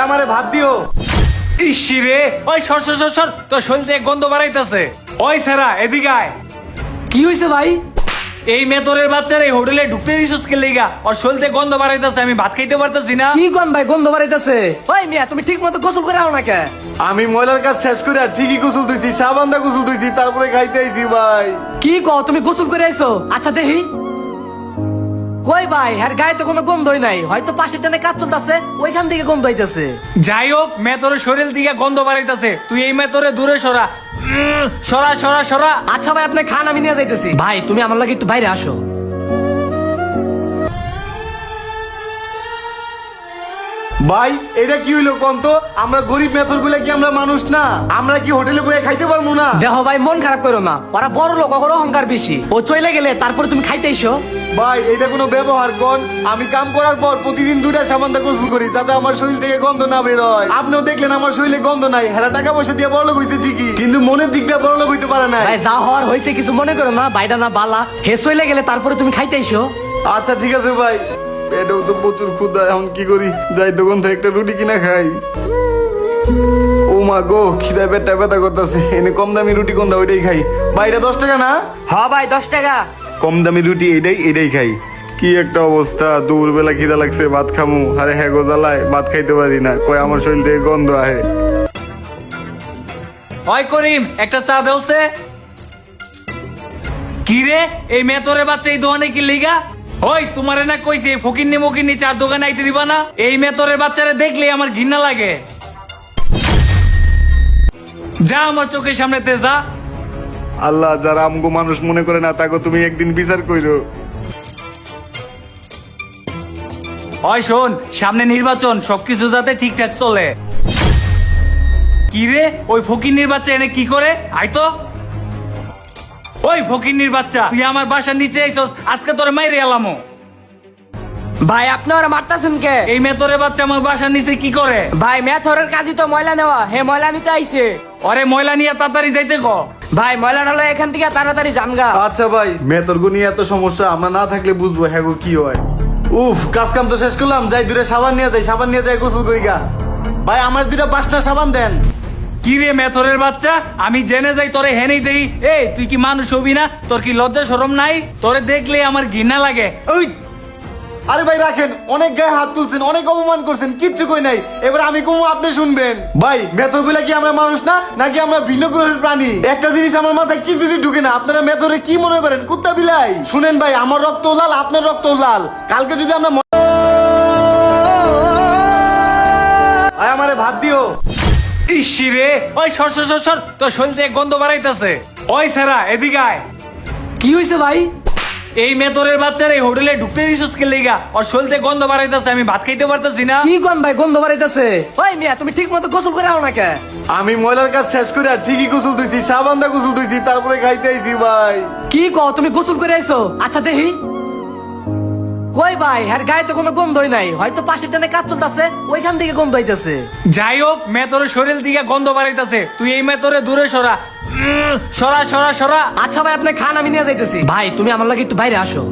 আমারে ভাত দিও। ইসি রে, ওই সর সর সর সর, তোর শরীর থেকে গন্ধ বাড়াইতেছে। ওই সেরা এদিকে আয়। কি হয়েছে ভাই? এই মেতরের বাচ্চার এই হোটেলে ঢুকতে দিছিস কে লিগা? ওর শরীর থেকে গন্ধ বাড়াইতেছে, আমি ভাত খাইতে পারতেছি না। কি কোন ভাই গন্ধ বাড়াইতেছে? ওই মিয়া তুমি ঠিক মতো গোসল করে আও না কে? আমি ময়লার কাজ শেষ করে ঠিকই গোসল ধুইছি, সাবান দা গোসল ধুইছি, তারপরে খাইতে আইছি ভাই। কি কও তুমি গোসল করে আইছো? আচ্ছা দেখি। কই ভাই, আর গায়ে তো কোনো গন্ধই নাই, হয়তো পাশের টানে কাজ চলতেছে, ওইখান থেকে গন্ধ হইতেছে। যাই হোক, মেতরের শরীর থেকে গন্ধ বাড়াইতেছে, তুই এই মেতরে দূরে সরা। সরা সরা সরা। আচ্ছা ভাই আপনি খান, আমি নিয়ে যাইতেছি। ভাই তুমি আমার লাগে একটু বাইরে আসো। ভাই এটা কি হইলো কোন তো? আমরা গরিব মেথর গুলা কি আমরা মানুষ না? আমরা কি হোটেলে বসে খাইতে পারবো না? দেখো ভাই মন খারাপ করো না, ওরা বড় লোক, ওর অহংকার বেশি। ও চলে গেলে তারপরে তুমি খাইতে এসো। ভাই এটা কোনো ব্যবহার কোন? আমি কাম করার পর প্রতিদিন 2টা সাবান দা গোসল করি, যাতে আমার শরীর থেকে গন্ধ না বের হয়। আপনিও দেখলেন আমার শরীরে গন্ধ নাই। হেরা টাকা পয়সা দিয়ে বড়লোক হইতে ঠিকই, কিন্তু মনের দিক দিয়ে বড়লোক হইতে পারে না। ভাই যা হওয়ার হয়েছে কিছু মনে করো না, বাইটা না বালা, হে চলে গেলে তারপরে তুমি খাইতে এসো। আচ্ছা ঠিক আছে ভাই, পেটেও তো প্রচুর ক্ষুধা, এখন কি করি? যাই দোকান থেকে একটা রুটি কিনা খাই। ও মা গো, খিদা পেটটা ব্যথা করতেছে। এনে কম দামি রুটি কোনটা, ওইটাই খাই। ভাই এটা 10 টাকা না? হ্যাঁ ভাই 10 টাকা। কম দামি রুটি এটাই খাই। কি একটা অবস্থা, দুপুরবেলা খিদা লাগছে, ভাত খামু, আরে হ্যাঁ গো জ্বালায় ভাত খাইতে পারি না, কয় আমার শরীর থেকে গন্ধ আহে। ওই করিম, একটা চা দেওছে। কি রে, এই মেতরের বাচ্চা এই দোকানে কি লিগা? ওই তোমারে না কইছি ফকিন্নি মকিন্নি চার দোকানে আইতে দিবা না? এই মেতরের বাচ্চারে দেখলে আমার ঘৃণা লাগে। যা আমার চোখের সামনেতে যা। আল্লাহ, যারা আমগো মানুষ মনে করে না, তাকে তুমি একদিন বিচার কইরো। ওই শোন, সামনে নির্বাচন, সবকিছু যাতে ঠিকঠাক চলে। কি রে, ওই ফকিন্নির বাচ্চা এনে কি করে? আই তো। ওই ফকিন্নির বাচ্চা, তুই আমার বাসার নিচে আইছস, আজকে তোরে মাইরে এলামো। ভাই আপনি ওরা মারতাছেন কে? এই মেতরের বাচ্চা আমার বাসার নিচে কি করে? ভাই মেথরের কাজই তো ময়লা নেওয়া, হে ময়লা নিতে আইছে। ওরে ময়লা নিয়ে তাড়াতাড়ি যাইতে ক। ভাই ময়লা ঢালো এখান থেকে তাড়াতাড়ি জানগা। আচ্ছা ভাই, মেতরগো নিয়ে এত সমস্যা, আমরা না থাকলে বুঝবো হ্যাঁ গো কি হয়। উফ, কাজ কাম তো শেষ করলাম, যাই দূরে সাবান নিয়ে যাই গোসল করি গা। ভাই আমার 2টা 5টা সাবান দেন। কি রে মেথরের বাচ্চা, আমি জেনে যাই তোরে হেনেই দেই। এই তুই কি মানুষ হবি না? তোর কি লজ্জা শরম নাই? তোরে দেখলে আমার ঘৃণা লাগে। ওই আরে ভাই রাখেন, অনেক গায়ে হাত তুলছেন, অনেক অপমান করছেন, কিচ্ছু কই নাই। এবার আমি কমু, আপনি শুনবেন। ভাই মেথর বলে কি আমরা মানুষ না, নাকি আমরা ভিন্ন গ্রহের প্রাণী? একটা জিনিস আমার মাথায় কিছুই ঢুকে না, আপনারা মেথরে কি মনে করেন? কুত্তা বিলাই? শুনেন ভাই, আমার রক্ত লাল, আপনার রক্ত লাল। কালকে যদি আমরা আমারে ভাত দিও। ইসি রে, ওই সর সর সর সর, তোর শরীর থেকে গন্ধ বাড়াইতেছে। ওই সেরা এদিকে আয়। কি হয়েছে ভাই? এই মেতরের বাচ্চার এই হোটেলে ঢুকতে দিছিস কে লিগা? ওর শরীর থেকে গন্ধ বাড়াইতেছে, আমি ভাত খাইতে পারতেছি না। কি কোন ভাই গন্ধ বাড়াইতেছে? ওই মিয়া তুমি ঠিক মতো গোসল করে আও না কে? আমি ময়লার কাজ শেষ করে ঠিকই গোসল ধুইছি, সাবান দা গোসল ধুইছি, তারপরে খাইতে আইছি ভাই। কি কও তুমি গোসল করে আইছো? আচ্ছা দেখি। কই ভাই, আর গায়ে তো কোনো গন্ধই নাই, হয়তো পাশের টানে কাজ চলতেছে, ওইখান থেকে গন্ধ হইতেছে। যাই হোক, মেতরের শরীর থেকে গন্ধ বাড়াইতেছে, তুই এই মেতরে দূরে সরা। সরা সরা সরা। আচ্ছা ভাই আপনি খান, আমি নিয়ে যাইতেছি। ভাই তুমি আমার লাগে একটু বাইরে আসো।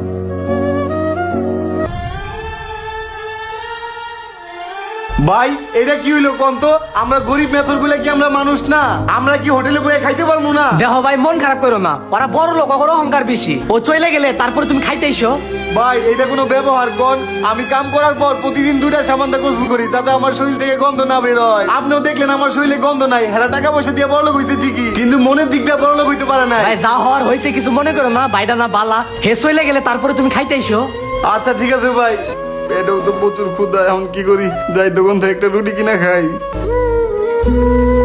ভাই এটা কি হইলো কোন তো? আমরা গরিব মেথর গুলা কি আমরা মানুষ না? আমরা কি হোটেলে বসে খাইতে পারবো না? দেখো ভাই মন খারাপ করো না, ওরা বড় লোক, ওর অহংকার বেশি। ও চলে গেলে তারপরে তুমি খাইতে এসো। ভাই এটা কোনো ব্যবহার কোন? আমি কাম করার পর প্রতিদিন 2টা সাবান দা গোসল করি, যাতে আমার শরীর থেকে গন্ধ না বের হয়। আপনিও দেখলেন আমার শরীরে গন্ধ নাই। হেরা টাকা পয়সা দিয়ে বড়লোক হইতে ঠিকই, কিন্তু মনের দিক দিয়ে বড়লোক হইতে পারে না। ভাই যা হওয়ার হয়েছে কিছু মনে করো না, বাইটা না বালা, হে চলে গেলে তারপরে তুমি খাইতে এসো। আচ্ছা ঠিক আছে ভাই, পেটেও তো প্রচুর ক্ষুধা, এখন কি করি? যাই দোকান থেকে একটা রুটি কিনা খাই।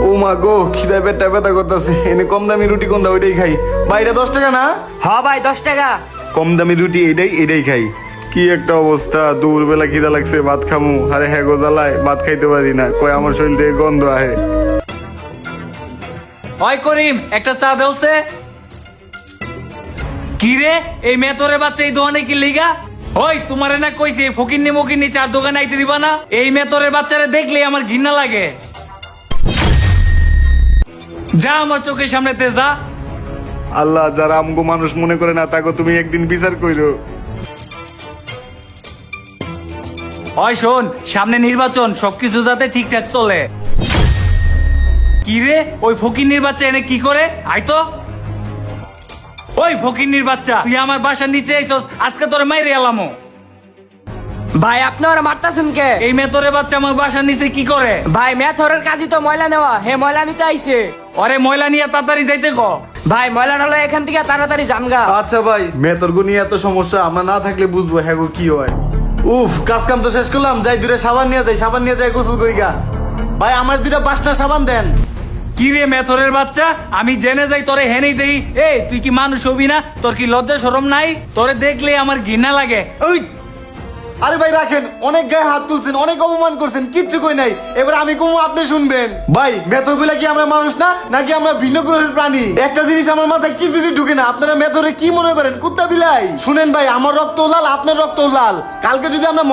ও মা গো, খিদা পেটটা ব্যথা করতেছে। এনে কম দামি রুটি কোনটা, ওইটাই খাই। ভাই এটা 10 টাকা না? হ্যাঁ ভাই 10 টাকা। কম দামি রুটি এটাই খাই। কি একটা অবস্থা, দুপুরবেলা খিদা লাগছে, ভাত খামু, আরে হ্যাঁ গো জ্বালায় ভাত খাইতে পারি না, কয় আমার শরীর থেকে গন্ধ আহে। ওই করিম, একটা চা দেওছে। কি রে, এই মেতরের বাচ্চা এই দোকানে কি লিগা? ওই তোমারে না কইছি ফকিন্নি মকিন্নি চার দোকানে আইতে দিবা না? এই মেতরের বাচ্চারে দেখলে আমার ঘৃণা লাগে। যা আমার চোখের সামনেতে যা। আল্লাহ, যারা আমগো মানুষ মনে করে না, তাকে তুমি একদিন বিচার কইরো। ওই শোন, সামনে নির্বাচন, সবকিছু যাতে ঠিকঠাক চলে। কি রে, ওই ফকিন্নির বাচ্চা এনে কি করে? আয় তো। ওই ফকিন্নির বাচ্চা, তুই আমার বাসার নিচে আইছস, আজকে তোরে মাইরে এলামো। ভাই আপনি ওরা মারতাছেন কে? এই মেতরে বাচ্চা আমার বাসার নিচে কি করে? ভাই মেথরের কাজই তো ময়লা নেওয়া, হে ময়লা নিতে আইছে। ওরে ময়লা নিয়ে তাড়াতাড়ি যাইতে ক। ভাই ময়লাটা লয়ে এখান থেকে তাড়াতাড়ি জামগা। আচ্ছা ভাই, মেতরগু নিয়ে এত সমস্যা, আমরা না থাকলে বুঝবো হ্যাঁ গো কি হয়। উফ, কাজ কাম তো শেষ করলাম, যাই দূরে সাবান নিয়ে যাই, সাবান নিয়ে যাই গোসল করি গা। ভাই আমার 2টা 5টা সাবান দেন। কি রে মেথরের বাচ্চা, আমি জেনে যাই তোরে হেনেই দেই। এই তুই কি মানুষ হবি না? তোর কি লজ্জা শরম নাই? তোরে দেখলে আমার ঘৃণা লাগে। ওই, আরে ভাই রাখেন, অনেক গায়ে হাত তুলছেন, অনেক অপমান করছেন, কিচ্ছু কই নাই। এবার আমি কমু, আপনি শুনবেন। ভাই মেথর বলে কি আমরা মানুষ না, নাকি আমরা ভিন্ন গ্রহের প্রাণী? একটা জিনিস আমার মাথায় কিছুই ঢুকে না, আপনারা মেথরে কি মনে করেন? কুত্তা বিলাই? শুনেন ভাই, আমার রক্ত লাল, আপনার রক্ত লাল। কালকে যদি আমরা